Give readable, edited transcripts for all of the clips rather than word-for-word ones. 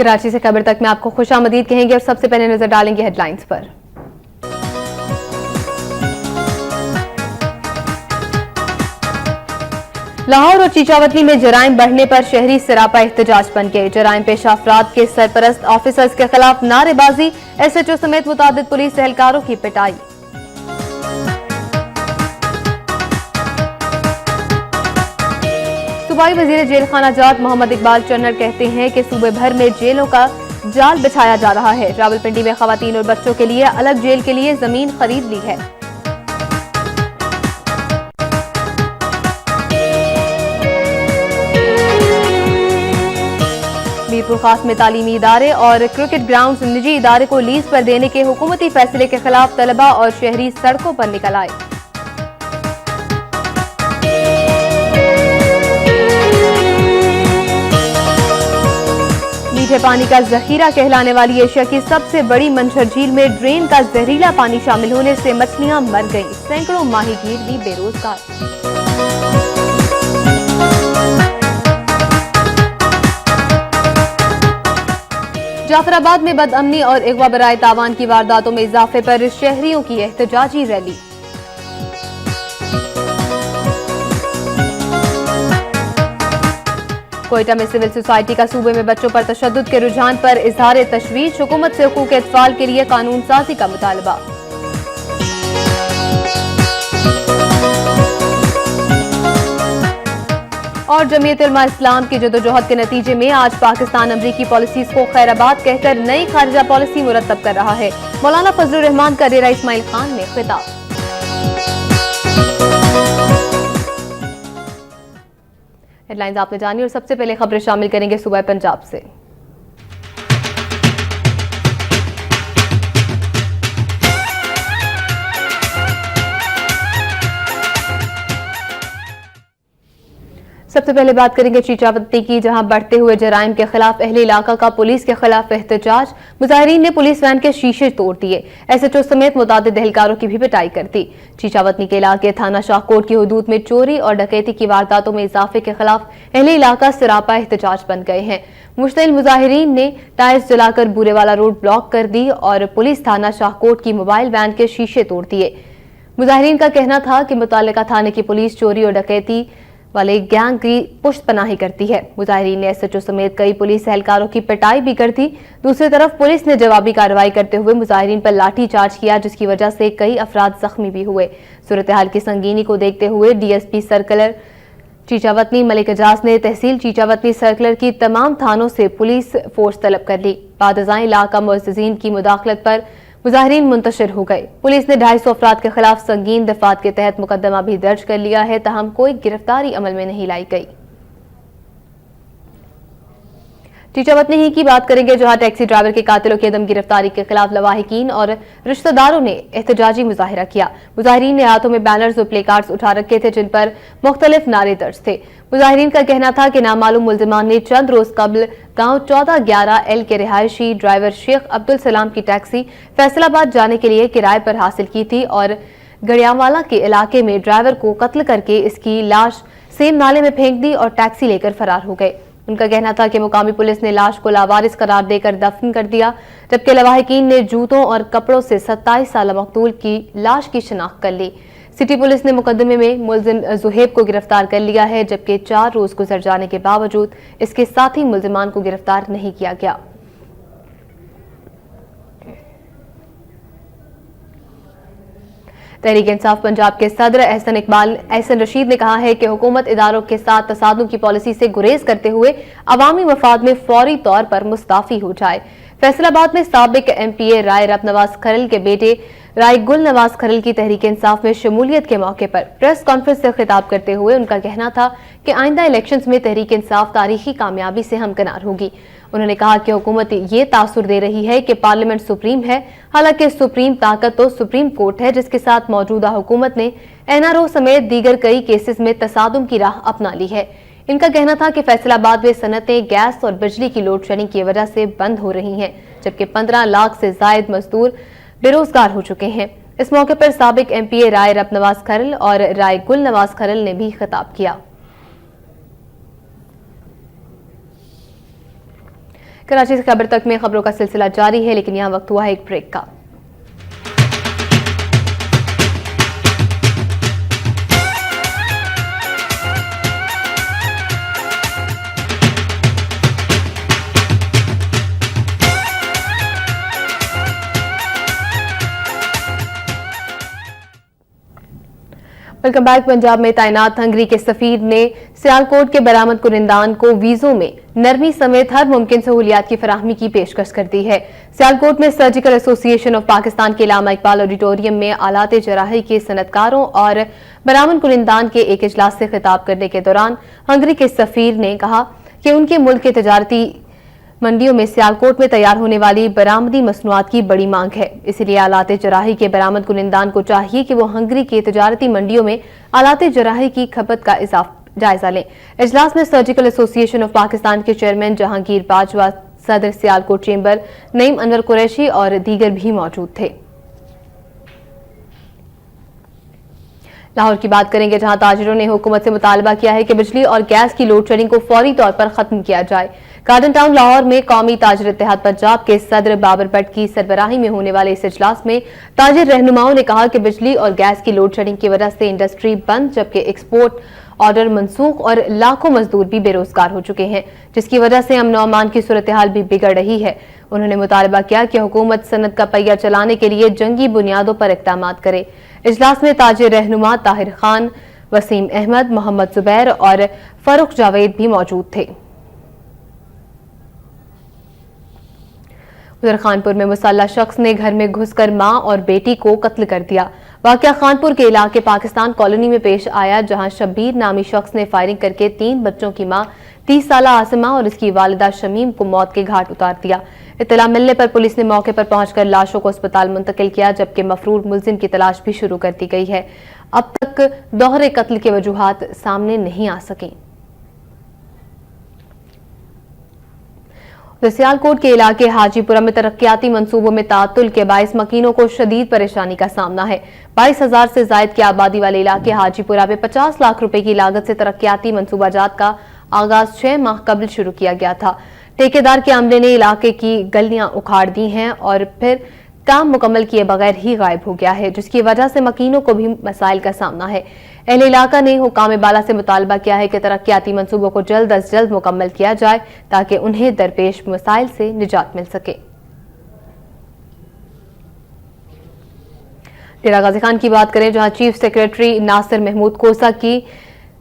कराची से खबर तक में आपको खुशामदीद कहेंगे और सबसे पहले नजर डालेंगे हेडलाइंस पर। लाहौर और चीचावतली में जराइम बढ़ने पर शहरी सरापा एहतजाज बन गए। जराइम पेशा अफराद के सरपरस्त ऑफिसर्स के खिलाफ नारेबाजी, SHO समेत मुतादिद पुलिस एहलकारों की पिटाई। सूबाई वजीर जेल खाना जात मोहम्मद इकबाल चन्नर कहते हैं कि सूबे भर में जेलों का जाल बिछाया जा रहा है। रावलपिंडी में खवातीन और बच्चों के लिए अलग जेल के लिए जमीन खरीद ली है। मीरपुर खास में तालीमी इदारे और क्रिकेट ग्राउंड निजी इदारे को लीज पर देने के हुकूमती फैसले के खिलाफ तलबा और शहरी सड़कों पर निकल आए। मीठे पानी का जखीरा कहलाने वाली एशिया की सबसे बड़ी मंझर झील में ड्रेन का जहरीला पानी शामिल होने से मछलियां मर गईं। सैकड़ों माहीगीर भी बेरोजगार। जाफराबाद में बदअमनी और अगवा बराए तावान की वारदातों में इजाफे पर शहरियों की एहतजाजी रैली। कोयटा में सिविल सोसाइटी का सूबे में बच्चों पर तशद्दुद के रुझान पर इजहार तशवीश, हुकूमत से हुकूक अतफाल के लिए कानून साजी का मुतालबा। और जमीयत उलमा इस्लाम की जदोजहद के नतीजे में आज पाकिस्तान अमरीकी पॉलिसीज को खैराबाद कहकर नई खारिजा पॉलिसी मुरतब कर रहा है। मौलाना फजलुर रहमान का डेरा इस्माइल खान में खिताब। हेडलाइंस आपने जानी और सबसे पहले खबरें शामिल करेंगे सूबा पंजाब से। सबसे पहले बात करेंगे चीचावती की, जहां बढ़ते हुए जराइम के खिलाफ अहले इलाका का पुलिस के खिलाफ एहतजाज। मुजाहिरीन ने पुलिस वैन के शीशे तोड़ दिए। SHO समेत मुतादिद एहलकारों की भी पिटाई कर दी। चीचावती के इलाके थाना शाहकोट की हदूद में चोरी और डकैती की वारदातों में इजाफे के खिलाफ अहले इलाका सरापा एहतजाज बन गए हैं। मुश्तिल मुजाहिरीन ने टायर्स जलाकर बूरेवाला रोड ब्लॉक कर दी और पुलिस थाना शाहकोट की मोबाइल वैन के शीशे तोड़ दिए। मुजाहिरीन का कहना था कि मुताल्लिका थाने की पुलिस चोरी और डकैती वाले गैंग की पुष्टपनाही करती है। मुजाहिरीन ने SHO समेत कई पुलिस एहलकारों की पिटाई भी कर दी। दूसरी तरफ पुलिस ने जवाबी कार्रवाई करते हुए मुजाहिरीन पर लाठी चार्ज किया, जिसकी वजह से कई अफराद जख्मी भी हुए। सूरत हाल की संगीनी को देखते हुए DSP सर्कलर चीचावतनी मलिक एजाज ने तहसील चीचावतनी सर्कलर की तमाम थानों से पुलिस फोर्स तलब कर ली। बादजां इलाका मुअज़्ज़िज़ीन की मुदाखलत पर मुजाहिरीन मुंतशिर हो गए। पुलिस ने 250 अफराद के खिलाफ संगीन दफात के तहत मुकदमा भी दर्ज कर लिया है, तहम कोई गिरफ्तारी अमल में नहीं लाई गई। चीचावतनी ही की बात करेंगे, जहां टैक्सी ड्राइवर के कातिलों की अदम गिरफ्तारी के खिलाफ लवाहिकीन और रिश्तेदारों ने एहतजाजी मुजाहिरा किया। मुजाहिरीन ने हाथों में बैनर्स और प्ले कार्ड्स उठा रखे थे, जिन पर मुख्तलिफ नारे दर्ज थे। मुजाहिरीन का कहना था कि नामालूम मुल्जिमान ने चंद रोज कबल गांव 1411L के रिहायशी ड्राइवर शेख अब्दुल सलाम की टैक्सी फैसलाबाद जाने के लिए किराए पर हासिल की थी और गड़ियावाला के इलाके में ड्राइवर को कत्ल करके इसकी लाश सेम नाले में फेंक दी और टैक्सी लेकर फरार हो गए। उनका कहना था कि मुकामी पुलिस ने लाश को लावारिस करार देकर दफन कर दिया, जबकि लवाहिकीन ने जूतों और कपड़ों से 27 साल मकतूल की लाश की शिनाख्त कर ली। सिटी पुलिस ने मुकदमे में मुलजिम जुहेब को गिरफ्तार कर लिया है, जबकि 4 रोज गुजर जाने के बावजूद इसके साथी मुलजिमान को गिरफ्तार नहीं किया गया। तहरीक इंसाफ पंजाब के सदर एहसन रशीद ने कहा है कि हुकूमत इदारों के साथ तसादुम की पॉलिसी से गुरेज करते हुए अवामी मफाद में फौरी तौर पर मुस्ताफी हो जाए। फैसलाबाद में साबिक MPA राय रब नवाज खरल के बेटे राय गुल नवाज खरल की तहरीक इंसाफ में शमूलियत के मौके पर प्रेस कॉन्फ्रेंस से खिताब करते हुए उनका कहना था कि आइंदा इलेक्शंस में तहरीक इंसाफ तारीखी कामयाबी से हमकिनार होगी। उन्होंने कहा कि हुकूमत ये तासुर दे रही है कि पार्लियामेंट सुप्रीम है, हालांकि सुप्रीम ताकत तो सुप्रीम कोर्ट है, जिसके साथ मौजूदा हुकूमत ने NRO समेत दीगर कई केसेस में तसादुम की राह अपना ली है। इनका कहना था कि फैसलाबाद में सनतें गैस और बिजली की लोड शेडिंग की वजह से बंद हो रही हैं, जबकि 15 लाख से जायद मजदूर बेरोजगार हो चुके हैं। इस मौके पर साबिक MPA राय रब नवाज खरल और राय गुल नवाज खरल ने भी खिताब किया। कराची से खबर तक में खबरों का सिलसिला जारी है, लेकिन यहाँ वक्त हुआ है एक ब्रेक का। Welcome back. पंजाब में तैनात हंगरी के सफीर ने सियालकोट के बरामद कुनिंदान को वीजों में नरमी समेत हर मुमकिन सहूलियात की फराहमी की पेशकश कर दी है। सियालकोट में सर्जिकल एसोसिएशन ऑफ पाकिस्तान के इलामा इकबाल ऑडिटोरियम में आलाते जराही के सनतकारों और बरामद कुनिंदान के एक इजलास से खिताब करने के दौरान हंगरी के सफीर ने कहा कि उनके मुल्क के तजारती मंडियों में सियालकोट में तैयार होने वाली बरामदी मसनूआत की बड़ी मांग है। इसलिए आलाते जराही के बरामद कुनिंदान को चाहिए कि वो हंगरी के तजारती मंडियों में आलाते जराही की खपत का जायजा लें। इजलास में सर्जिकल एसोसिएशन ऑफ पाकिस्तान के चेयरमैन जहांगीर बाजवा, सदर सियालकोट चेंबर नईम अनवर कुरैशी और दीगर भी मौजूद थे। लाहौर की बात करेंगे, जहां ताजिरों ने हुकूमत से मुतालबा किया है कि बिजली और गैस की लोड शेडिंग को फौरी तौर पर खत्म किया जाए। गार्डन टाउन लाहौर में कौमी ताजिर इत्तेहाद पंजाब के सदर बाबर भट्ट की सरबराही में होने वाले इस इजलास में ताजिर रहनुमाओं ने कहा कि बिजली और गैस की लोड शेडिंग की वजह से इंडस्ट्री बंद, जबकि एक्सपोर्ट ऑर्डर मनसूख और लाखों मजदूर भी बेरोजगार हो चुके हैं, जिसकी वजह से अमन अमान की सूरत हाल भी बिगड़ रही है। उन्होंने मुतालबा किया कि हुकूमत सनत का पहिया चलाने के लिए जंगी बुनियादों पर इक़दामात करे। इजलास में ताजिर रहनुमा ताहिर खान, वसीम अहमद, मोहम्मद जुबैर और फरूख जावेद भी मौजूद थे। उधर खानपुर में मुसल्लह शख्स ने घर में घुसकर मां और बेटी को कत्ल कर दिया। वाकया खानपुर के इलाके पाकिस्तान कॉलोनी में पेश आया, जहां शब्बीर नामी शख्स ने फायरिंग करके 3 बच्चों की मां 30 साला आसिमा और इसकी वालिदा शमीम को मौत के घाट उतार दिया। इत्तला मिलने पर पुलिस ने मौके पर पहुंचकर लाशों को अस्पताल मुंतकिल किया, जबकि मफरूर मुलजिम की तलाश भी शुरू कर दी गई है। अब तक दोहरे कत्ल के वजूहात सामने नहीं आ सके। सियालकोट के इलाके हाजीपुरा में तरक्याती मंसूबों में तातुल के बाइस मकीनों को शदीद परेशानी का सामना है। 22,000 से जायद की आबादी वाले इलाके हाजीपुरा में 50 लाख रुपए की लागत से तरक्याती मंसूबाजात का आगाज 6 माह कबल शुरू किया गया था। ठेकेदार के अमले ने इलाके की गलियां उखाड़ दी हैं और फिर काम मुकम्मल किए बगैर ही गायब हो गया है, जिसकी वजह से मकीनों को भी मसाइल का सामना है। अहले इलाका ने हुकाम बाला से मुतालबा किया है कि तरक्याती मंसूबों को जल्द अज जल्द मुकम्मल किया जाए ताकि उन्हें दरपेश मसाइल से निजात मिल सके। डेरा गाजी खान की बात करें, जहां चीफ सेक्रेटरी नासिर महमूद खोसा की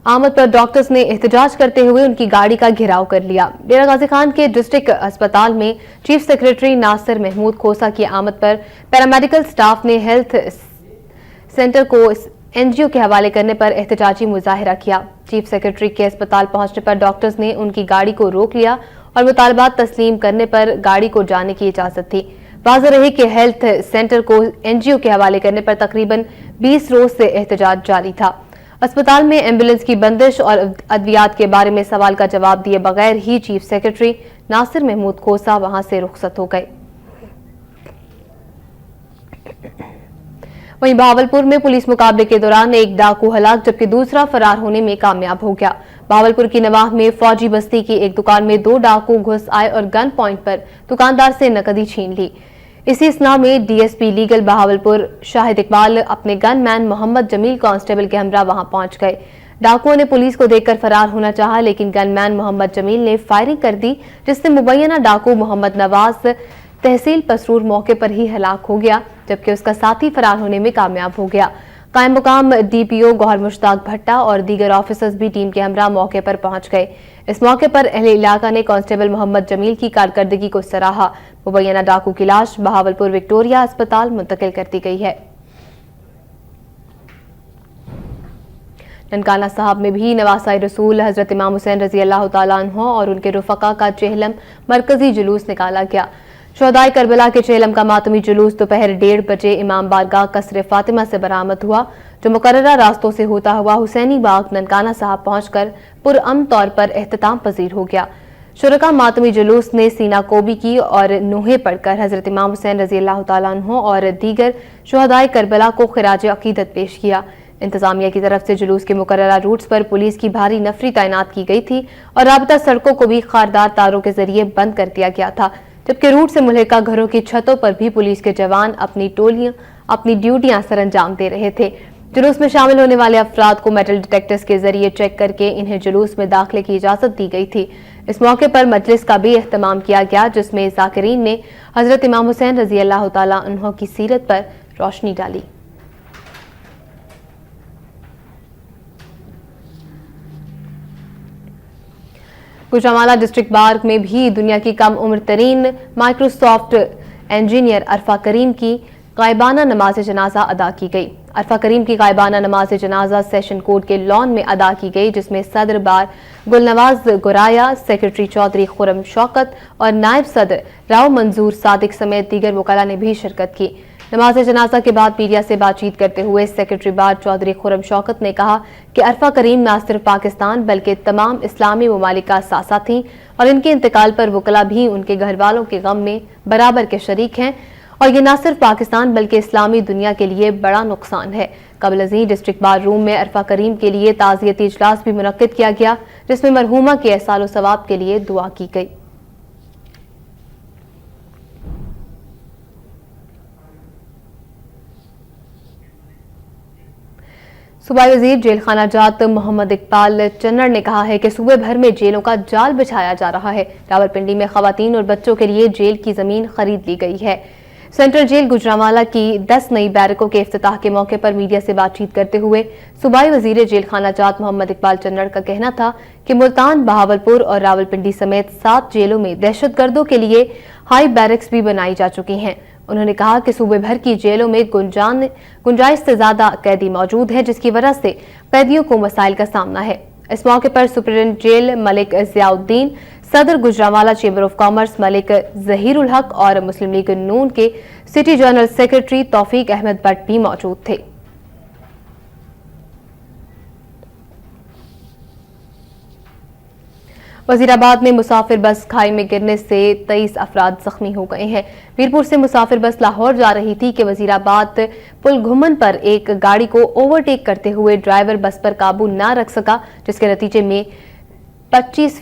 आमद पर डॉक्टर्स ने एहतजाज करते हुए उनकी गाड़ी का घेराव कर लिया। डेरा गाजी खान के डिस्ट्रिक्ट अस्पताल में चीफ सेक्रेटरी नासिर महमूद खोसा की आमद पर पैरामेडिकल स्टाफ ने हेल्थ सेंटर को एनजीओ के हवाले करने पर एहतजाजी मुजाहिरा किया। चीफ सेक्रेटरी के अस्पताल पहुंचने पर डॉक्टर्स ने उनकी गाड़ी को रोक लिया और मुतालबात तस्लीम करने पर गाड़ी को जाने की इजाजत थी। वाज़ेह रहे कि हेल्थ सेंटर को एनजीओ के हवाले करने पर तकरीबन 20 रोज से एहतजाज जारी था। अस्पताल में एम्बुलेंस की बंदिश और अद्वियात के बारे में सवाल का जवाब दिए बगैर ही चीफ सेक्रेटरी नासिर महमूद खोसा वहां से रुखसत हो गए। वहीं बहावलपुर में पुलिस मुकाबले के दौरान एक डाकू हलाक, जबकि दूसरा फरार होने में कामयाब हो गया। बहावलपुर की नवाह में फौजी बस्ती की एक दुकान में 2 डाकू घुस आए और गन पॉइंट पर दुकानदार से नकदी छीन ली। इसी स्ना में डीएसपी लीगल बहावलपुर शाहिद इकबाल अपने गनमैन मोहम्मद जमील कांस्टेबल के हमरा वहां पहुंच गए। डाकुओं ने पुलिस को देखकर फरार होना चाहा, लेकिन गनमैन मोहम्मद जमील ने फायरिंग कर दी, जिससे मुबैना डाकू मोहम्मद नवाज तहसील पसरूर मौके पर ही हलाक हो गया, जबकि उसका साथी फरार होने में कामयाब हो गया। कायम मुकाम डीपीओ गौहर मुश्ताक भट्टा और दीगर ऑफिसर्स भी टीम के हमरा मौके पर पहुंच गए। इस मौके पर अहले इलाका ने कांस्टेबल मोहम्मद जमील की कारकर्दगी को सराहा। मुबैना डाकू की लाश बहावलपुर विक्टोरिया अस्पताल मुंतकिल कर दी गई है। ननकाना साहब में भी नवासाए रसूल हजरत इमाम हुसैन रजी अल्लाह तआला अन्हु और उनके रुफका का चेहलम मरकजी जुलूस निकाला गया। शोहदाए करबला के चेहलम का मातमी जुलूस दोपहर 1:30 बजे इमाम बारगाह कसर फातिमा से बरामद हुआ, जो मुकर्ररा रास्तों से होता हुआ हुसैनी बाग ननकाना साहब पहुंचकर पुरअमन तौर पर एहतताम पजीर हो गया। शुरका मातमी जुलूस ने सीना कोबी की और नोहे पढ़कर हजरत इमाम हुसैन रजी अल्लाह तआला अन्हु और दीगर शोहदाए करबला को खिराज अकीदत पेश किया। इंतजामिया की तरफ से जुलूस के मुकर्ररा रूट्स पर पुलिस की भारी नफरी तैनात की गई थी और राबता सड़कों को भी खारदार तारों के जरिए बंद कर दिया गया था, जबकि रूट से मुल्हिका घरों की छतों पर भी पुलिस के जवान अपनी ड्यूटियां सरअंजाम दे रहे थे। जुलूस में शामिल होने वाले अफराद को मेटल डिटेक्टर्स के जरिए चेक करके इन्हें जुलूस में दाखिले की इजाजत दी गई थी। इस मौके पर मजलिस का भी एहतमाम किया गया, जिसमें ज़ाकिरीन ने हजरत इमाम हुसैन रजी अल्लाह तआला अन्हु की सीरत पर रोशनी डाली। गुजरांवाला डिस्ट्रिक्ट बार में भी दुनिया की कम उम्र तरीन माइक्रोसॉफ्ट इंजीनियर अरफा करीम की गायबाना नमाज जनाजा अदा की गई। अरफा करीम की गायबाना नमाज जनाजा सेशन कोर्ट के लॉन में अदा की गई, जिसमें सदर बार गुलनवाज गुराया, सेक्रेटरी चौधरी खुरम शौकत और नायब सदर राव मंजूर सादिक समेत दीगर वकला ने भी शिरकत की। नमाज जनाजा के बाद मीडिया से बातचीत करते हुए सेक्रेटरी बार चौधरी खुरम शौकत ने कहा कि अरफा करीम न सिर्फ पाकिस्तान बल्कि तमाम इस्लामी ममालिक का सासा थी और इनके इंतकाल पर वकला भी उनके घर वालों के गम में बराबर के शरीक हैं और ये न सिर्फ पाकिस्तान बल्कि इस्लामी दुनिया के लिए बड़ा नुकसान है। कबल अज़ीं डिस्ट्रिक्ट बार रूम में अरफा करीम के लिए ताज़ियती इजलास भी मुनक्किद किया गया, जिसमें मरहूमा के एहसाल सवाब के लिए दुआ की गई। सूबाई वजीर जेल खाना जात मोहम्मद इकबाल चन्नड़ ने कहा है कि सूबे भर में जेलों का जाल बिछाया जा रहा है। रावलपिंडी में खवातीन और बच्चों के लिए जेल की जमीन खरीद ली गई है। सेंट्रल जेल गुजरांवाला की 10 नई बैरकों के इफ्तिताह के मौके पर मीडिया से बातचीत करते हुए सूबाई वजीर जेल खाना जात मोहम्मद इकबाल चन्नड़ का कहना था कि मुल्तान, बहावलपुर और रावलपिंडी समेत 7 जेलों में दहशतगर्दों के लिए हाई बैरक्स भी बनाई जा चुकी हैं। उन्होंने कहा कि सूबे भर की जेलों में गुंजाइश से ज्यादा कैदी मौजूद है, जिसकी वजह से कैदियों को मसाइल का सामना है। इस मौके पर सुप्रीडेंट जेल मलिक जियाउद्दीन, सदर Gujranwala chamber of commerce Malik Zahirul Haq और मुस्लिम लीग नून के city general secretary Taufiq Ahmed Bhatt भी मौजूद थे। वजीराबाद में मुसाफिर बस खाई में गिरने से 23 अफराद जख्मी हो गए हैं। वीरपुर से मुसाफिर बस लाहौर जा रही थी कि वजीराबाद पुल घुमन पर एक गाड़ी को ओवरटेक करते हुए ड्राइवर बस पर काबू न रख सका, जिसके नतीजे में 25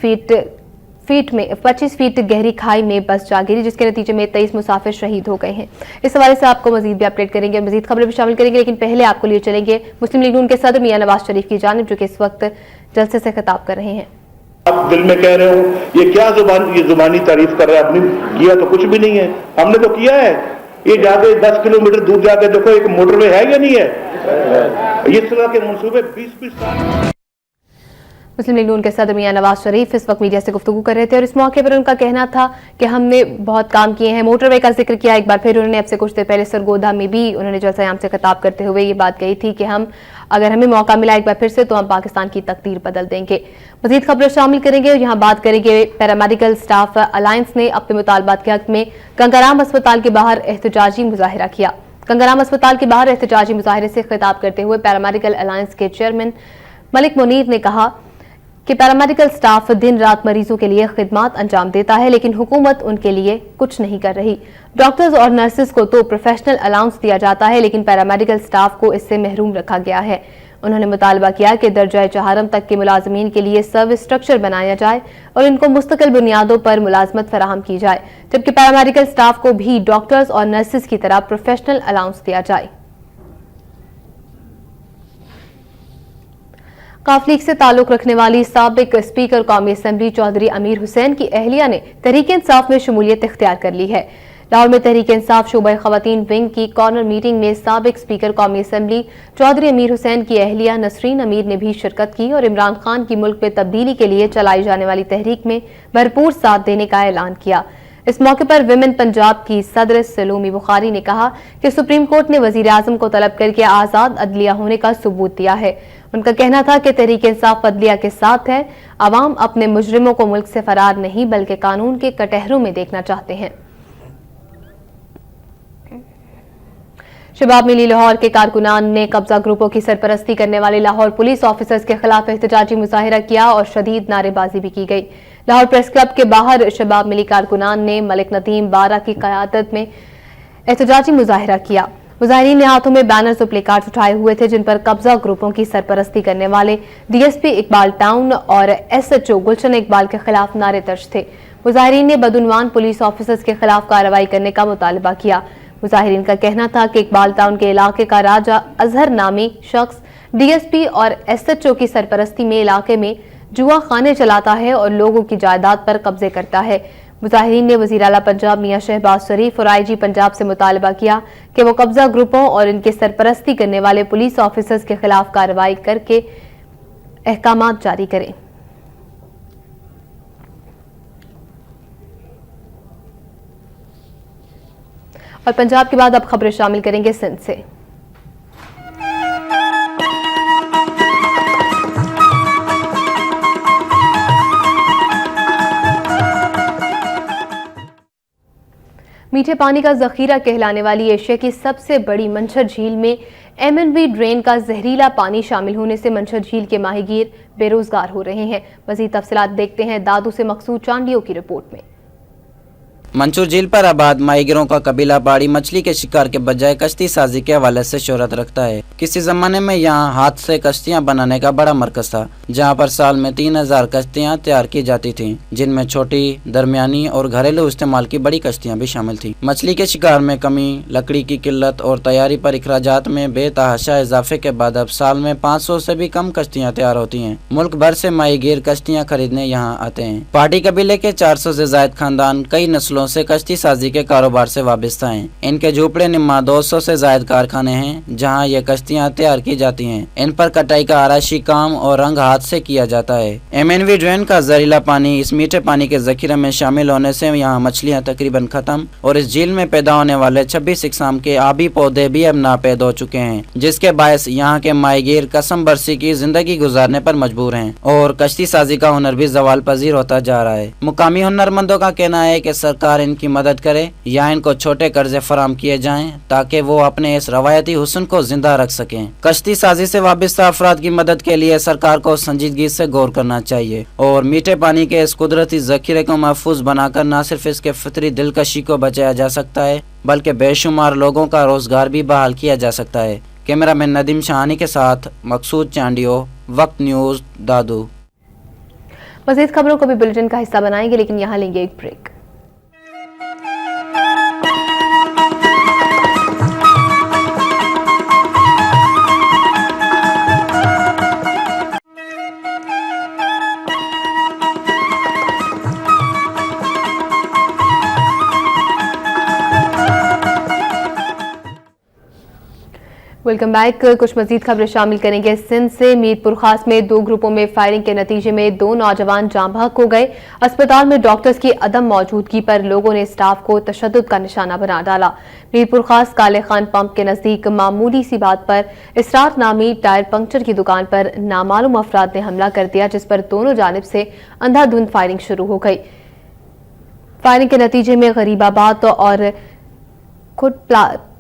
फीट गहरी खाई में बस जा गिरी, जिसके नतीजे में 23 मुसाफिर शहीद हो गए हैं। इस हवाले से आपको मजीद भी अपडेट करेंगे, मजीद खबरें भी शामिल करेंगे, लेकिन पहले आपको लिए चलेंगे मुस्लिम लीग नून के सदर मियां नवाज शरीफ की जानिब, जो कि इस वक्त जलसे से खिताब कर रहे हैं। आप दिल में कह रहे हो ये क्या जुबानी तारीफ कर रहे हैं, आपने किया तो कुछ भी नहीं है। हमने तो किया है। ये जाके 10 किलोमीटर दूर जाके देखो एक मोटरवे है या नहीं है। इस तरह के मंसूबे 20-20 साल। मुस्लिम लीग नून के सदर मियां नवाज शरीफ इस वक्त मीडिया से गुफ्तगू कर रहे थे और इस मौके पर उनका कहना था कि हमने बहुत काम किए हैं। मोटरवे का जिक्र किया एक बार फिर उन्होंने। अब से कुछ देर पहले सरगोधा में भी उन्होंने जलसा-ए-आम से खिताब करते हुए ये बात कही थी कि अगर हमें मौका मिला एक बार फिर से तो हम पाकिस्तान की तकदीर बदल देंगे। मजीद खबरें शामिल करेंगे और यहाँ बात करेंगे पैरामेडिकल स्टाफ अलायंस ने अपने मुतालबात के हक में गंगाराम अस्पताल के बाहर एहतजाजी मुजाहिरा किया। गंगाराम अस्पताल के बाहर एहतजाजी मुजाहिरे से खिताब करते हुए पैरामेडिकल अलायंस के चेयरमैन मलिक मुनीर ने कहा कि पैरामेडिकल स्टाफ दिन रात मरीजों के लिए खिदमत अंजाम देता है, लेकिन हुकूमत उनके लिए कुछ नहीं कर रही। डॉक्टर्स और नर्सेज को तो प्रोफेशनल अलाउंस दिया जाता है, लेकिन पैरामेडिकल स्टाफ को इससे महरूम रखा गया है। उन्होंने मुतालबा किया कि दर्जा चहारम तक के मुलाजमीन के लिए सर्विस स्ट्रक्चर बनाया जाए और इनको मुस्तकिल बुनियादों पर मुलाजमत फराहम की जाए, जबकि पैरामेडिकल स्टाफ को भी डॉक्टर्स और नर्सेज की तरह प्रोफेशनल अलाउंस दिया जाए। काफ लीग से ताल्लुक रखने वाली साबिक स्पीकर कौमी असम्बली चौधरी अमीर हुसैन की अहलिया ने तहरीक इंसाफ में शमूलियत इख्तियार कर ली है। लाहौर में तहरीक इंसाफ शोबा खवातीन विंग की कॉर्नर मीटिंग में साबिक स्पीकर कौमी असम्बली चौधरी अमीर हुसैन की अहलिया नसरीन अमीर ने भी शिरकत की और इमरान खान की मुल्क में तब्दीली के लिए चलाई जाने वाली तहरीक में भरपूर साथ देने का ऐलान किया। इस मौके पर विमेन पंजाब की सदर सलोमी बुखारी ने कहा कि सुप्रीम कोर्ट ने वजीर आजम को तलब करके आजाद अदलिया होने का सबूत दिया है। उनका कहना था कि तहरीक इंसाफ अदलिया के साथ है। अवाम अपने मुजरिमों को मुल्क से फरार नहीं बल्कि कानून के कटहरों में देखना चाहते हैं। शबाब मिली लाहौर के कारकुनान ने कब्जा ग्रुपों की सरपरस्ती करने वाले लाहौर पुलिस ऑफिसर्स के खिलाफ एहतजाजी मुजाहिरा किया और शदीद नारेबाजी भी की गई। लाहौर प्रेस क्लब के बाहर शबाब मिली कारकुनान ने मलिक नदीम बारा की क़यादत में एहतजाजी मुजाहिरा किया। मुजाहिरीन ने हाथों में बैनर्स और प्लेकार्ड्स उठाए हुए थे जिन पर कब्जा ग्रुपों की सरपरस्ती करने वाले डीएसपी इकबाल टाउन और एसएचओ गुलशन इकबाल के खिलाफ नारे दर्ज थे। मुजाहिरीन ने बदउनवान पुलिस ऑफिसर्स के खिलाफ कार्रवाई करने का मुतालबा किया। मुजाहिरीन का कहना था कि इकबाल टाउन के इलाके का राजा अजहर नामी शख्स डीएसपी और एसएचओ की सरपरस्ती में इलाके में जुआ खाने चलाता है और लोगों की जायदाद पर कब्जे करता है। मुजाहिरीन ने वज़ीर आला पंजाब मियां शहबाज शरीफ और आईजी पंजाब से मुतालबा किया कि वो कब्जा ग्रुपों और इनके सरपरस्ती करने वाले पुलिस ऑफिसर्स के खिलाफ कार्रवाई करके अहकामात जारी करें। और पंजाब के बाद अब खबरें शामिल करेंगे सिंध से। मीठे पानी का जखीरा कहलाने वाली एशिया की सबसे बड़ी मंछर झील में एमएनवी ड्रेन का जहरीला पानी शामिल होने से मंछर झील के माहीगीर बेरोजगार हो रहे हैं। मजीद तफसीलात देखते हैं दादू से मकसूद चांडियों की रिपोर्ट में। मंचूर झील पर आबाद माहीगीरों का कबीला पहाड़ी मछली के शिकार के बजाय कश्ती साजी के हवाले से शोहरत रखता है। किसी जमाने में यहाँ हाथ से कश्तियाँ बनाने का बड़ा मरकज था, जहाँ पर साल में 3000 कश्तियाँ तैयार की जाती थीं, जिनमें छोटी, दरमियानी और घरेलू इस्तेमाल की बड़ी कश्तियाँ भी शामिल थीं। मछली के शिकार में कमी, लकड़ी की किल्लत और तैयारी पर अखराजात में बेतहाशा इजाफे के बाद अब साल में 500 से भी कम कश्तियाँ तैयार होती हैं। मुल्क भर से माहीगीर कश्तियाँ खरीदने यहाँ आते हैं। पहाड़ी कबीले के 400 से ज्यादा खानदान कई नस्लों से कश्ती साजी के कारोबार से वाबस्ता हैं। इनके झोपड़े निम्मा 200 से ज्यादा कारखाने हैं जहां ये कश्तियां तैयार की जाती हैं। इन पर कटाई का आराशी काम और रंग हाथ से किया जाता है। एमएनवी ड्रेन का जहरीला पानी इस मीठे पानी के जखीरे में शामिल होने से यहाँ मछलियाँ तकरीबन खत्म और इस झील में पैदा होने वाले 26 इकसाम के आबी पौधे भी अब नापैद हो चुके हैं, जिसके बायस यहाँ के माहीगीर कसम बरसी की जिंदगी गुजारने पर मजबूर हैं और कश्ती साजी का हुनर भी जवाल पजीर होता जा रहा है। मुकामी हुनरमंदों का कहना है कि सरकार इनकी मदद करे या इनको छोटे कर्जे फराम किए जाएं ताकि वो अपने इस रवायती हुस्न को जिंदा रख सकें। कश्ती साजी से वाबस्ता अफराद की मदद के लिए सरकार को संजीदगी से गौर करना चाहिए और मीठे पानी के इस कुदरती जखीरे को महफूज बनाकर न सिर्फ इसके फितरी दिलकशी को बचाया जा सकता है बल्कि बेशुमार लोगों का रोजगार भी बहाल किया जा सकता है। कैमरामैन नदीम शाहानी के साथ मकसूद चांडियो, वक्त न्यूज, दादू। मजीद खबरों को भी बुलेटिन का हिस्सा बनाएंगे, लेकिन यहाँ लेंगे एक ब्रेक। Welcome back. कुछ मजीद खबरें शामिल करेंगे सिंध से। मीरपुर खास में 2 ग्रुपों में फायरिंग के नतीजे में 2 नौजवान जाँ बहक हो गए। अस्पताल में डॉक्टर्स की अदम मौजूदगी पर लोगों ने स्टाफ को तशद्दुद का निशाना बना डाला। मीरपुर खास काले खान पंप के नजदीक मामूली सी बात पर इसरार नामी टायर पंक्चर की दुकान पर नामालूम अफराद ने हमला कर दिया, जिस पर दोनों जानिब से अंधाधुंध फायरिंग शुरू हो गई। फायरिंग के नतीजे में गरीबाबाद और खुद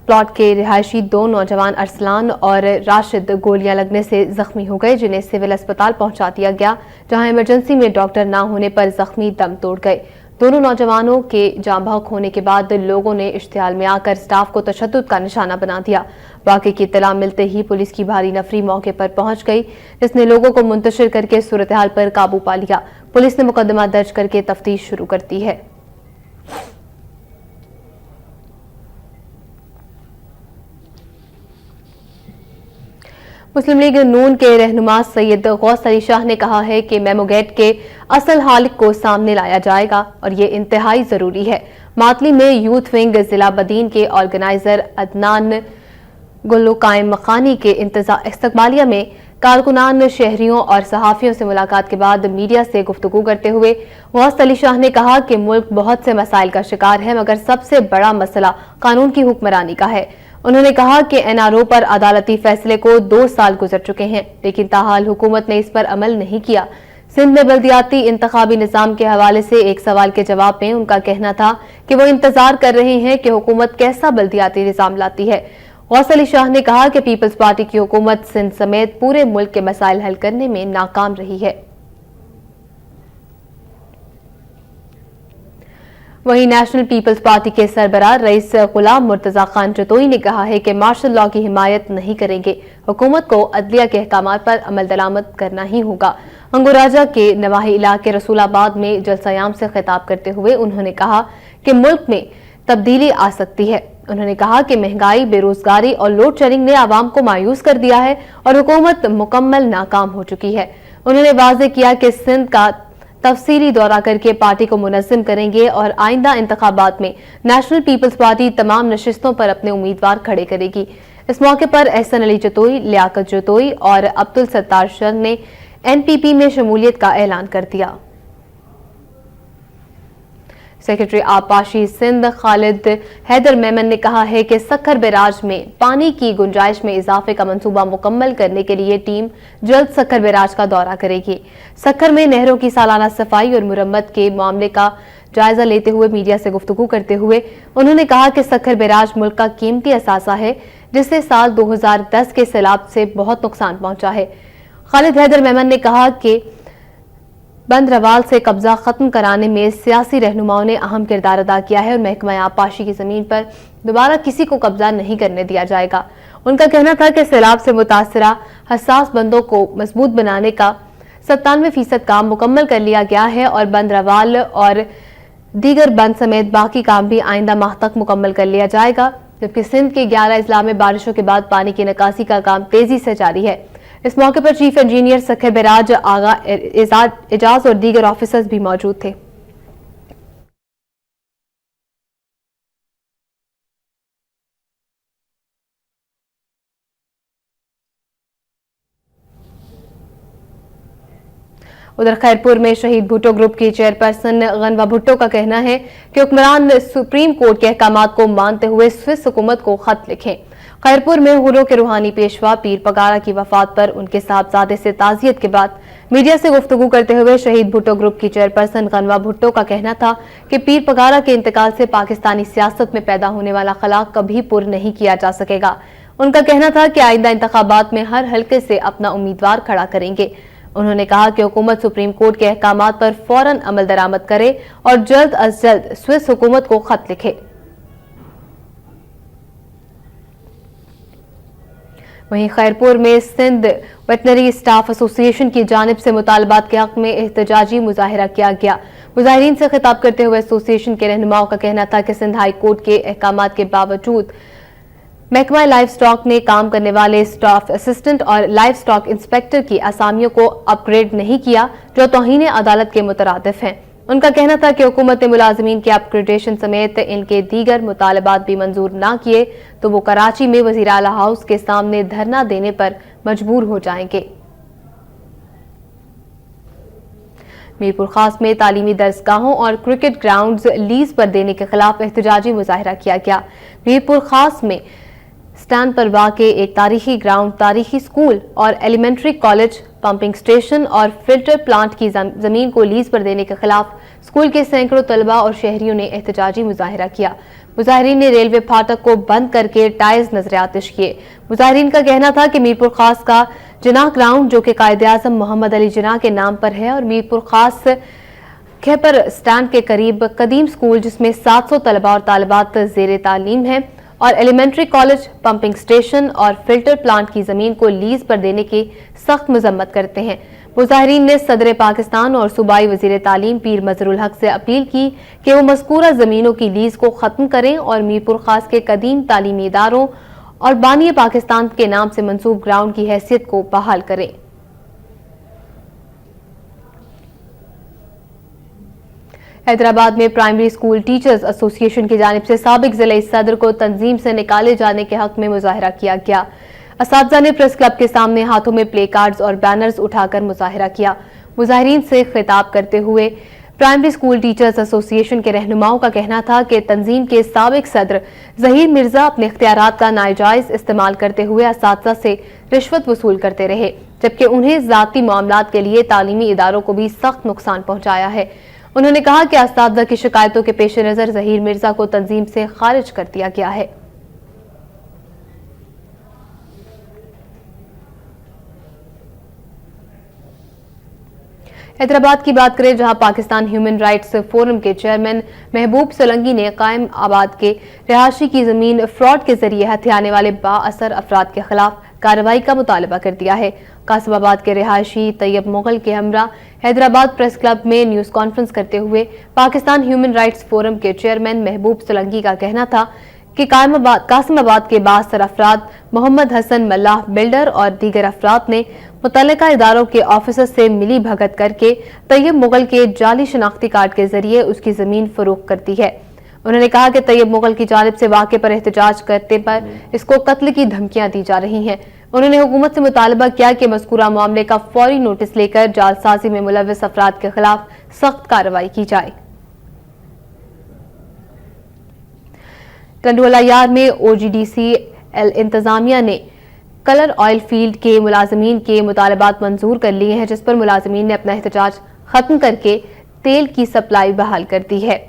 प्लॉट के रिहायशी 2 नौजवान अरसलान और राशिद गोलियां लगने से जख्मी हो गए, जिन्हें सिविल अस्पताल पहुंचा दिया गया, जहां इमरजेंसी में डॉक्टर न होने पर जख्मी दम तोड़ गए। दोनों नौजवानों के जाँ बहक होने के बाद लोगों ने इश्तियाल में आकर स्टाफ को तशद्दुद का निशाना बना दिया। वाक़े की इत्तला मिलते ही पुलिस की भारी नफरी मौके पर पहुंच गई, जिसने लोगों को मुंतशिर करके सूरत हाल पर काबू पा लिया। पुलिस ने मुकदमा दर्ज करके तफ्तीश शुरू कर दी है। मुस्लिम लीग नून के रहनुमा सैयद गौस अली शाह ने कहा है कि मेमोगेट के असल हालिक को सामने लाया जाएगा और ये इंतहाई जरूरी है। मातली में यूथ विंग जिला बदीन के ऑर्गेनाइजर अदनान गुल्लुकायम मखानी के इस्तकबालिया में कारकुनान, शहरियों और सहाफियों से मुलाकात के बाद मीडिया से गुफ्तगू करते हुए गौस अली शाह ने कहा कि मुल्क बहुत से मसाइल का शिकार है, मगर सबसे बड़ा मसला कानून की हुक्मरानी का है। उन्होंने कहा कि एनआरओ पर अदालती फैसले को 2 साल गुजर चुके हैं, लेकिन ताहाल हुकूमत ने इस पर अमल नहीं किया। सिंध में बल्दियाती इंतखाबी निजाम के हवाले से एक सवाल के जवाब में उनका कहना था कि वो इंतजार कर रहे हैं कि हुकूमत कैसा बल्दियाती निजाम लाती है। गौस अली शाह ने कहा कि पीपल्स पार्टी की हुकूमत सिंध समेत पूरे मुल्क के मसाइल हल करने में नाकाम रही है। वहीं नेशनल पीपल्स पार्टी के सरबराह रईस गुलाम मुर्तजा खान जतोई ने कहा है कि मार्शल लॉ की हिमायत नहीं करेंगे। हुकूमत को अदलिया के अहकामात पर अमल दरामद करना ही होगा। अंगोराजा के नवाही इलाके रसूलाबाद में जलसायाम से खिताब करते हुए उन्होंने कहा कि मुल्क में तब्दीली आ सकती है। उन्होंने कहा कि महंगाई, बेरोजगारी और लोड शेडिंग ने आवाम को मायूस कर दिया है और हुकूमत मुकम्मल नाकाम हो चुकी है। उन्होंने वाज़ेह किया कि सिंध का तफसीली दौरा करके पार्टी को मुनज़्ज़म करेंगे और आइंदा इंतखाबात में नेशनल पीपल्स पार्टी तमाम नशिस्तों पर अपने उम्मीदवार खड़े करेगी। इस मौके पर एहसन अली जतोई, लियाकत जतोई और अब्दुल सत्तार शर ने एनपीपी में शमूलियत का ऐलान कर दिया। सेक्रेटरी आबपाशी सिंध खालिद हैदर मेमन ने कहा है कि सक्खर बैराज में पानी की गुंजाइश में इजाफे का मंसूबा मुकम्मल करने के लिए टीम जल्द सक्खर बैराज का दौरा करेगी। सक्खर में नहरों की सालाना सफाई और मुरम्मत के मामले का जायजा लेते हुए मीडिया से गुफ्तगू करते हुए उन्होंने कहा कि सक्खर बैराज मुल्क का कीमती असासा है, जिससे साल 2010 के सैलाब से बहुत नुकसान पहुंचा है। खालिद हैदर मेमन ने कहा कि बंदरवाल से कब्जा खत्म कराने में सियासी रहनुमाओं ने अहम किरदार अदा किया है और महकमा आबपाशी की जमीन पर दोबारा किसी को कब्जा नहीं करने दिया जाएगा। उनका कहना था कि सैलाब से मुतासरा हसास बंदों को मजबूत बनाने का 97% काम मुकम्मल कर लिया गया है और बंदरवाल और दीगर बंद समेत बाकी काम भी आइंदा माह तक मुकम्मल कर लिया जाएगा। जबकि सिंध के 11 अजला में बारिशों के बाद पानी की निकासी का काम तेजी से जारी है। इस मौके पर चीफ इंजीनियर सक्खर बैराज आगा एजाज और दीगर ऑफिसर्स भी मौजूद थे। उधर खैरपुर में शहीद भुट्टो ग्रुप की चेयरपर्सन गनवा भुट्टो का कहना है कि हुक्मरान सुप्रीम कोर्ट के अहकामात को मानते हुए स्विस हुकूमत को खत लिखें। खैरपुर में हुर्रों के रूहानी पेशवा पीर पगारा की वफात पर उनके साहबजादे से ताज़ियत के बाद मीडिया से गुफ्तगू करते हुए शहीद भुट्टो ग्रुप की चेयरपर्सन गनवा भुट्टो का कहना था कि पीर पगारा के इंतकाल से पाकिस्तानी सियासत में पैदा होने वाला खला कभी पुर नहीं किया जा सकेगा। उनका कहना था कि आइंदा इंतखाबात में हर हल्के से अपना उम्मीदवार खड़ा करेंगे। उन्होंने कहा कि हुकूमत सुप्रीम कोर्ट के अहकामात पर फौरन अमल दरामद करे और जल्द अज जल्द स्विस हुकूमत को खत लिखे। वहीं खैरपुर में सिंध वेटनरी स्टाफ एसोसिएशन की जानिब से मुतालबात के हक में एहतजाजी मुजाहिरा किया गया। मुजाहिरीन से खिताब करते हुए एसोसिएशन के रहनुमाओं का कहना था कि सिंध हाई कोर्ट के अहकामात के बावजूद महकमा लाइफ स्टॉक ने काम करने वाले स्टाफ असिस्टेंट और लाइफ स्टॉक इंस्पेक्टर की असामियों को अपग्रेड नहीं किया, जो तौहीन अदालत के मुतरादिफ हैं। उनका कहना था कि हुकूमत ने मुलाजमीन के अपग्रेडेशन समेत इनके दीगर मुतालबात भी मंजूर ना किए तो वो कराची में वज़ीर आला हाउस के सामने धरना देने पर मजबूर हो जाएंगे। मीरपुर खास में तालीमी दरसगाहों और क्रिकेट ग्राउंड्स लीज पर देने के खिलाफ एहतजाजी मुजाहिरा किया गया। मीरपुर खास में स्टैंड पर वाक़े एक तारीखी ग्राउंड, तारीखी स्कूल और एलिमेंट्री कॉलेज, पंपिंग स्टेशन और फिल्टर प्लांट की जमीन को लीज पर देने के खिलाफ स्कूल के सैकड़ों तलबा और शहरियों ने एहतजाजी मुजाहिरा किया। मुजाहिरीन ने रेलवे फाटक को बंद करके टायर्स नजर आतिश किए। मुजाहिरीन का कहना था कि मीरपुर खास का जिनाह ग्राउंड, जो कि कायदे आज़म मोहम्मद अली जिनाह के नाम पर है, और मीरपुर खास खैपर स्टैंड के करीब कदीम स्कूल जिसमें 700 तलबा और तालिबात ज़ेरे तालीम हैं और एलिमेंट्री कॉलेज, पंपिंग स्टेशन और फिल्टर प्लांट की जमीन को लीज पर देने की सख्त मजम्मत करते हैं। मुजाहिरीन ने सदर पाकिस्तान और सूबाई वजीर तालीम पीर मजरुल हक से अपील की कि वो मज़कूरा जमीनों की लीज को खत्म करें और मीरपुर खास के कदीम तालीमी इदारों और बानी पाकिस्तान के नाम से मंसूब ग्राउंड की हैसियत को बहाल करें। हैदराबाद में प्राइमरी स्कूल टीचर्स एसोसिएशन की जानिब से साबिक जिले सदर को तंजीम से निकाले जाने के हक में मुजाहिरा किया गया। असातिज़ा ने प्रेस क्लब के सामने हाथों में प्ले कार्ड्स और बैनर्स उठाकर मुजाहिरा किया। मुजाहिरीन से खिताब करते हुए प्राइमरी स्कूल टीचर्स एसोसिएशन के रहनुमाओं का कहना था कि तंजीम के साबिक सदर जहीर मिर्जा अपने इख्तियारात का नाजायज इस्तेमाल करते हुए असातिज़ा से रिश्वत वसूल करते रहे, जबकि उन्हें ज़ाती मामलात के लिए तालीमी इदारों को भी सख्त नुकसान पहुंचाया है। उन्होंने कहा कि असातिज़ा की शिकायतों के पेश नज़र जहीर मिर्जा को तंजीम से खारिज कर दिया गया है। हैदराबाद की बात करें, जहां पाकिस्तान ह्यूमन राइट्स फोरम के चेयरमैन महबूब सोलंकी ने कायम आबाद के रिहायशी की जमीन फ्रॉड के जरिए हथियाने वाले बाअसर अफराद के खिलाफ कार्रवाई का मुतालबा कर दिया है। कासिमाबाद के रिहायशी तैयब मुगल के हमरा हैदराबाद प्रेस क्लब में न्यूज कॉन्फ्रेंस करते हुए पाकिस्तान ह्यूमन राइट्स फोरम के चेयरमैन महबूब सोलंकी का कहना था कि कासिमाबाद के बाअसर अफराद मोहम्मद हसन मल्लाह बिल्डर और दीगर अफराद ने मुतल्लिका इदारों के ऑफिसर से मिली भगत करके तैयब मुगल के जाली शनाख्ती कार्ड के जरिए उसकी जमीन फरोख्त करती है। उन्होंने कहा कि तैयब मुगल की जानिब से वाक़े पर एहतजाज करने पर इसको कत्ल की धमकियां दी जा रही हैं। उन्होंने हुकूमत से मुतालबा किया कि मज़कूरा मामले का फौरी नोटिस लेकर जालसाजी में मुलव्वस अफराद के खिलाफ सख्त कार्रवाई की जाए। टंडोला यार में OGDCL इंतजामिया ने कलर ऑयल फील्ड के मुलाजमीन के मुतालबात मंजूर कर लिए हैं, जिस पर मुलाजमीन ने अपना एहतजाज खत्म करके तेल की सप्लाई बहाल कर दी है।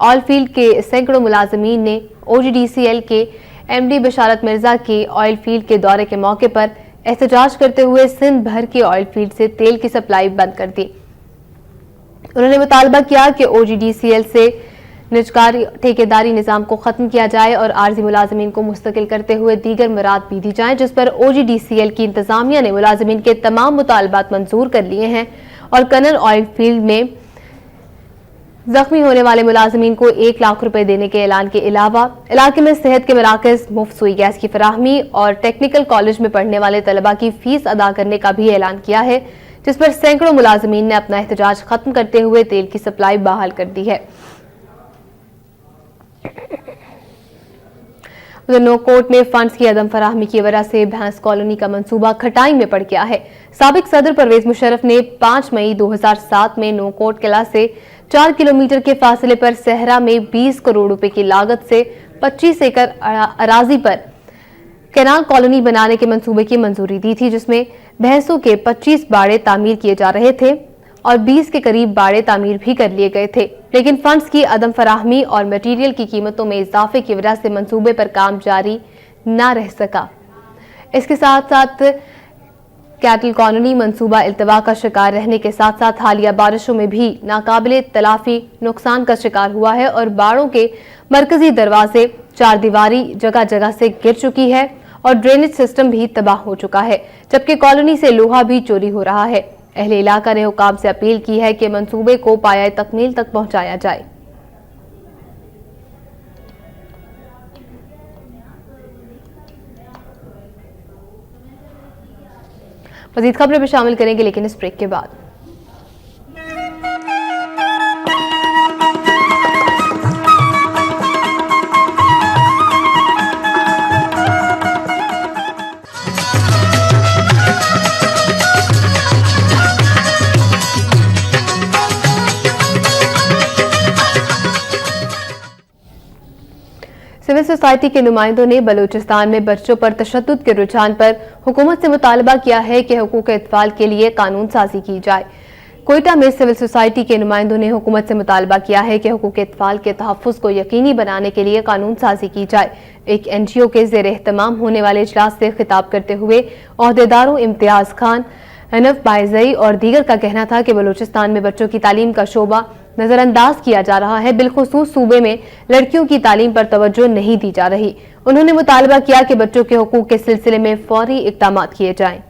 ऑयल फील्ड के सैकड़ों मुलाजमीन ने OGDCL के MD बशारत मिर्जा के ऑयल फील्ड के दौरे के मौके पर एहतजाज करते हुए सिंध भर के ऑयल फील्ड से तेल की सप्लाई बंद कर दी। उन्होंने मुतालबा किया कि OGDCL से निजकारी ठेकेदारी निज़ाम को खत्म किया जाए और आर्जी मुलाजमीन को मुस्तकिल करते हुए दीगर मुराद भी दी जाए, जिस पर OGDCL की इंतजामिया ने मुलाजमीन के तमाम मुतालबात मंजूर कर लिए हैं और कनर ऑयल फील्ड में जख्मी होने वाले मुलाजमीन को 1 लाख रुपए देने के ऐलान के अलावा इलाके में सेहत के मराकज, मुफ्त सुई गैस की फराहमी और टेक्निकल कॉलेज में पढ़ने वाले तलबा की फीस अदा करने का भी ऐलान किया है, जिस पर सैकड़ों मुलाजमीन ने अपना एहतजाज खत्म करते हुए तेल की सप्लाई बहाल कर दी है। उधर नोकोट में फंड्स की अदम फराहमी की वजह से भैंस कॉलोनी का मंसूबा खटाई में पड़ गया है। साबिक सदर परवेज मुशर्रफ ने 5 मई 2007 में नोकोट किला से 4 किलोमीटर के फासले पर सहरा में 20 करोड़ रुपए की लागत से 25 एकड़ अराजी पर कैनाल कॉलोनी बनाने के मंसूबे की मंजूरी दी थी, जिसमें भैंसों के 25 बाड़े तामीर किए जा रहे थे और 20 के करीब बाड़े तामीर भी कर लिए गए थे, लेकिन फंड्स की अदम फराहमी और मटीरियल की कीमतों में इजाफे की वजह से मंसूबे पर काम जारी न रह सका। इसके साथ साथ कैटल कॉलोनी मंसूबा इल्तवा का शिकार रहने के साथ साथ हालिया बारिशों में भी नाकाबिले तलाफी नुकसान का शिकार हुआ है और बाड़ों के मरकजी दरवाजे, 4 दीवारी जगह जगह से गिर चुकी है और ड्रेनेज सिस्टम भी तबाह हो चुका है, जबकि कॉलोनी से लोहा भी चोरी हो रहा है। अहले इलाका ने हुकाम से अपील की है कि मंसूबे को पाया तकमील तक पहुंचाया जाए। मजीद खबरें भी शामिल करेंगे, लेकिन इस ब्रेक के बाद। सिविल सोसाइटी के नुमाइंदों ने बलूचिस्तान में बच्चों पर तशद्दुद के रुझान पर हुकूमत से मुतालबा किया है कि हुकूक इत्फाल के लिए कानून साजी की जाए। कोयटा में सिविल सोसाइटी के नुमाइंदों ने हुकूमत से मुतालबा किया है कि हुकूक इत्फाल के तहफ़्फ़ुज़ को यकीनी बनाने के लिए कानून साजी की जाए। एक NGO के ज़ेर एहतमाम होने वाले इजलास से खिताब करते हुए ओहदेदारों इम्तियाज खान, हनफ बाइज़ई और दीगर का कहना था कि बलूचिस्तान में बच्चों की तालीम का शोबा नजरअंदाज किया जा रहा है, बिलखुसूस सूबे में लड़कियों की तालीम पर तवज्जो नहीं दी जा रही। उन्होंने मुतालबा किया कि बच्चों के हुकूक के सिलसिले में फौरी इक़दाम किए जाएं।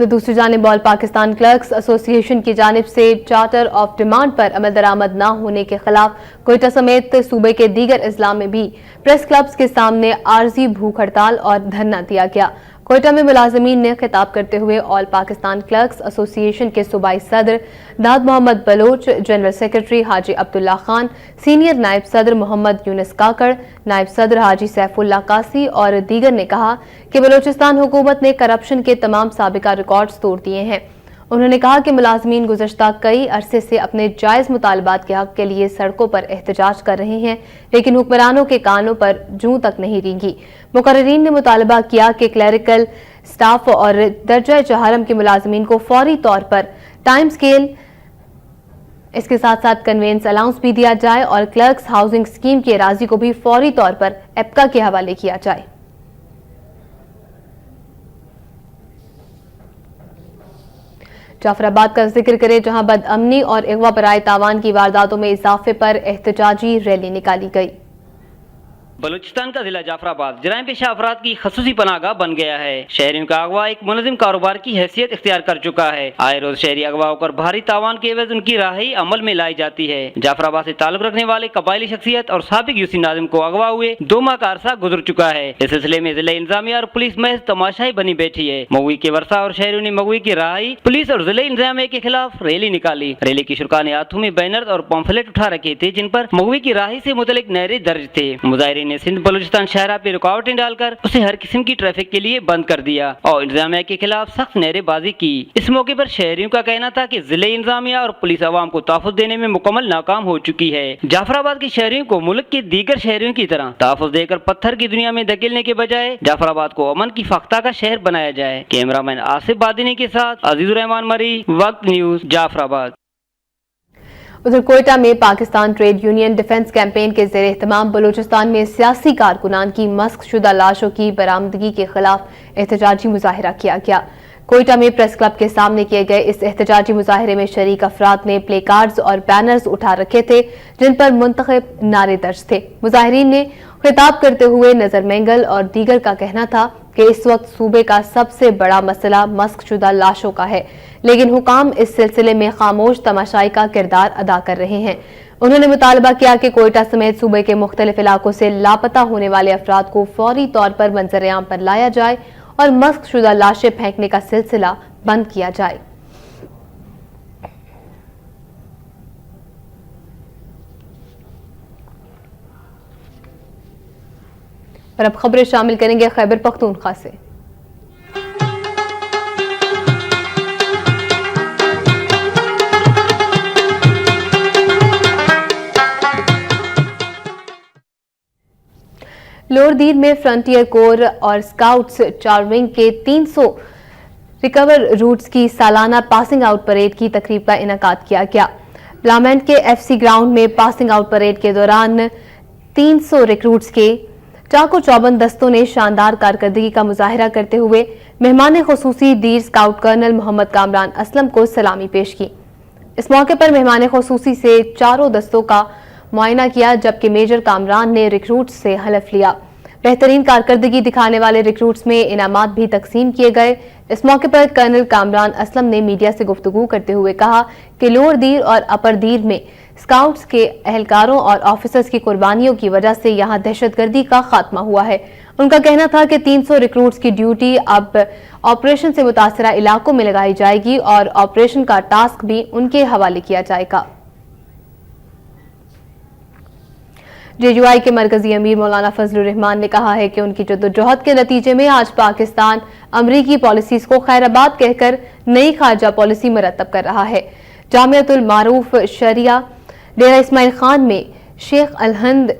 दूसरी जानिब ऑल पाकिस्तान क्लर्क्स एसोसिएशन की जानिब से चार्टर ऑफ डिमांड पर अमल दरामद न होने के खिलाफ कोयटा समेत सूबे के दीगर अजला में भी प्रेस क्लब्स के सामने आर्जी भूख हड़ताल और धरना दिया गया। कोयटा में मुलाजमीन ने खिताब करते हुए ऑल पाकिस्तान क्लर्क्स एसोसिएशन के सूबाई सदर दाद मोहम्मद बलोच, जनरल सेक्रेटरी हाजी अब्दुल्ला खान, सीनियर नायब सदर मोहम्मद यूनुस काकड़, नायब सदर हाजी सैफुल्ला कासी और दीगर ने कहा कि बलोचिस्तान हुकूमत ने करप्शन के तमाम साबिका रिकॉर्ड्स तोड़ दिए हैं। उन्होंने कहा कि मुलाजमीन गुज़श्ता कई अरसे से अपने जायज़ मुतालबात के हक के लिए सड़कों पर एहतजाज कर रहे हैं, लेकिन हुक्मरानों के कानों पर जूं तक नहीं रेंगी। मुकर्रीन ने मुतालबा किया कि क्लरिकल स्टाफ और दर्जा चहारम के मुलाजमीन को फौरी तौर पर टाइम स्केल اس کے ساتھ ساتھ کنوینس الاؤنس بھی دیا جائے اور کلرکس ہاؤسنگ اسکیم کی اراضی کو بھی فوری طور پر ایپکا کے حوالے کیا جائے۔ جعفر آباد کا ذکر کریں جہاں بد امنی اور اغوا برائے تاوان کی وارداتوں میں اضافے پر احتجاجی ریلی نکالی گئی۔ بلوچستان کا ضلع جعفر آباد جرائم پیشہ افراد کی خصوصی پناہ گاہ بن گیا ہے۔ شہریوں کا اغوا ایک منظم کاروبار کی حیثیت اختیار کر چکا ہے۔ آئے روز شہری اغوا کر بھاری تاوان کے عوض ان کی رہائی عمل میں لائی جاتی ہے۔ جعفر آباد سے تعلق رکھنے والے قبائلی شخصیت اور سابق یوسی ناظم کو اغوا ہوئے 2 ماہ کا عرصہ گزر چکا ہے۔ اس سلسلے میں ضلع انتظامیہ اور پولیس محض تماشائی بنی بیٹھی ہے۔ مغوی کے ورثہ اور شہریوں نے مغوی کی رہائی پولیس اور ضلع انتظامیہ کے خلاف ریلی نکالی۔ ریلی کی شرکاء نے ہاتھوں میں بینر اور پمفلٹ اٹھا رکھے تھے جن پر مغوی کی رہائی سے متعلق نعرے درج تھے۔ مظاہرین نے سندھ بلوچستان شاہراہ پہ رکاوٹیں ڈال کر اسے ہر قسم کی ٹریفک کے لیے بند کر دیا اور انتظامیہ کے خلاف سخت نعرے بازی کی۔ اس موقع پر شہریوں کا کہنا تھا کہ ضلع انتظامیہ اور پولیس عوام کو تحفظ دینے میں مکمل ناکام ہو چکی ہے۔ جعفر آباد کے شہریوں کو ملک کے دیگر شہریوں کی طرح تحفظ دے کر پتھر کی دنیا میں دھکیلنے کے بجائے جعفر آباد کو امن کی فاختہ کا شہر بنایا جائے۔ کیمرہ مین آصف بادینی کے ساتھ عزیز الرحمان مری، وقت نیوز، جعفر آباد۔ ادھر کوئٹہ میں Pakistan trade union defence campaign کے زیر اہتمام بلوچستان میں سیاسی کارکنان کی مسخ شدہ لاشوں کی برآمدگی کے خلاف احتجاجی مظاہرہ کیا گیا۔ کوئٹہ میں پریس کلب کے سامنے کیے گئے اس احتجاجی مظاہرے میں شریک افراد نے پلے کارڈز اور بینرز اٹھا رکھے تھے جن پر منتخب نعرے درج تھے۔ مظاہرین نے خطاب کرتے ہوئے نظر مینگل اور دیگر کا کہنا تھا کہ اس وقت صوبے کا سب سے بڑا مسئلہ مسخ شدہ لاشوں کا ہے، لیکن حکام اس سلسلے میں خاموش تماشائی کا کردار ادا کر رہے ہیں۔ انہوں نے مطالبہ کیا کہ کوئٹہ سمیت صوبے کے مختلف علاقوں سے لاپتہ ہونے والے افراد کو فوری طور پر منظر عام پر لایا جائے اور مسخ شدہ لاشیں پھینکنے کا سلسلہ بند کیا جائے۔ اور اب خبریں شامل کریں گے خیبر پختونخوا سے۔ لور دیر میں فرنٹیئر کور اور اسکاؤٹس چارونگ کے 300 ریکور روٹس کی سالانہ پاسنگ آؤٹ پریڈ کی تقریب کا انعقاد کیا گیا۔ بلامینٹ کے ایف سی گراؤنڈ میں پاسنگ آؤٹ پریڈ کے دوران 300 ریکروٹس کے چاقو چوبند دستوں نے شاندار کارکردگی کا مظاہرہ کرتے ہوئے مہمان خصوصی دیر اسکاؤٹ کرنل محمد کامران اسلم کو سلامی پیش کی۔ اس موقع پر مہمان خصوصی سے چاروں دستوں کا معائنہ کیا جبکہ میجر کامران نے ریکروٹس سے حلف لیا۔ بہترین کارکردگی دکھانے والے ریکروٹس میں انعامات بھی تقسیم کیے گئے۔ اس موقع پر کرنل کامران اسلم نے میڈیا سے گفتگو کرتے ہوئے کہا کہ لوور دیر اور اپر دیر میں اسکاؤٹس کے اہلکاروں اور آفیسرز کی قربانیوں کی وجہ سے یہاں دہشت گردی کا خاتمہ ہوا ہے۔ ان کا کہنا تھا کہ 300 ریکروٹس کی ڈیوٹی اب آپریشن سے متاثرہ علاقوں میں لگائی جائے گی اور آپریشن کا ٹاسک بھی ان کے حوالے کیا جائے گا۔ جے یو آئی کے مرکزی امیر مولانا فضل الرحمان نے کہا ہے کہ ان کی جدوجہد کے نتیجے میں آج پاکستان امریکی پالیسیز کو خیر آباد کہہ کر نئی خارجہ پالیسی مرتب کر رہا ہے۔ جامعۃ المعروف شریعہ ڈیرہ اسماعیل خان میں شیخ الہند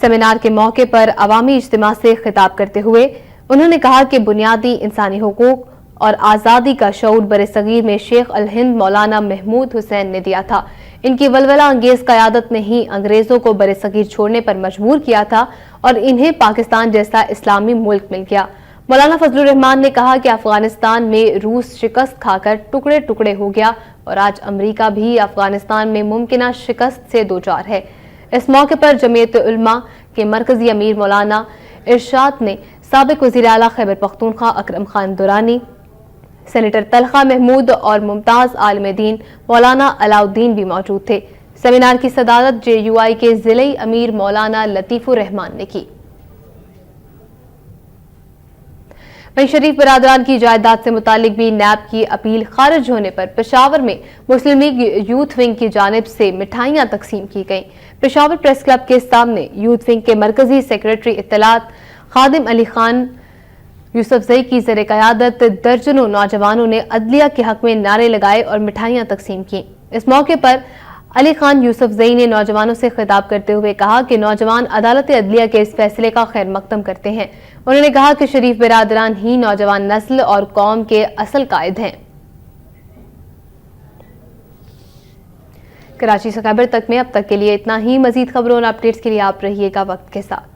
سیمینار کے موقع پر عوامی اجتماع سے خطاب کرتے ہوئے انہوں نے کہا کہ بنیادی انسانی حقوق اور آزادی کا شعور برصغیر میں شیخ الہند مولانا محمود حسین نے دیا تھا۔ ان کی ولولہ انگیز قیادت نے ہی انگریزوں کو برصغیر چھوڑنے پر مجبور کیا تھا اور انہیں پاکستان جیسا اسلامی ملک مل گیا۔ مولانا فضل الرحمان نے کہا کہ افغانستان میں روس شکست کھا کر ٹکڑے ٹکڑے ہو گیا اور آج امریکہ بھی افغانستان میں ممکنہ شکست سے دوچار ہے۔ اس موقع پر جمعیت علماء کے مرکزی امیر مولانا ارشاد نے سابق وزیر اعلیٰ خیبر پختونخوا اکرم خان درانی، سینیٹر طلحہ محمود اور ممتاز عالم دین مولانا علاؤالدین بھی موجود تھے۔ سیمینار کی صدارت جے یو آئی کے ضلعی امیر مولانا لطیف الرحمان نے کی۔ وہیں شریف برادران کی جائیداد سے متعلق بھی نیب کی اپیل خارج ہونے پر پشاور میں مسلم لیگ یوتھ ونگ کی جانب سے مٹھائیاں تقسیم کی گئیں۔ پشاور پریس کلب کے سامنے یوتھ ونگ کے مرکزی سیکریٹری اطلاعات خادم علی خان یوسف زئی کی زیر قیادت درجنوں نوجوانوں نے عدلیہ کے حق میں نعرے لگائے اور مٹھائیاں تقسیم کی۔ اس موقع پر علی خان یوسف زئی نے نوجوانوں سے خطاب کرتے ہوئے کہا کہ نوجوان عدالت عدلیہ کے اس فیصلے کا خیر مقدم کرتے ہیں۔ انہوں نے کہا کہ شریف برادران ہی نوجوان نسل اور قوم کے اصل قائد ہیں۔ कराची से खैबर तक में अब तक के लिए इतना ही। मजीद खबरों और अपडेट्स के लिए आप रहिएगा वक्त के साथ।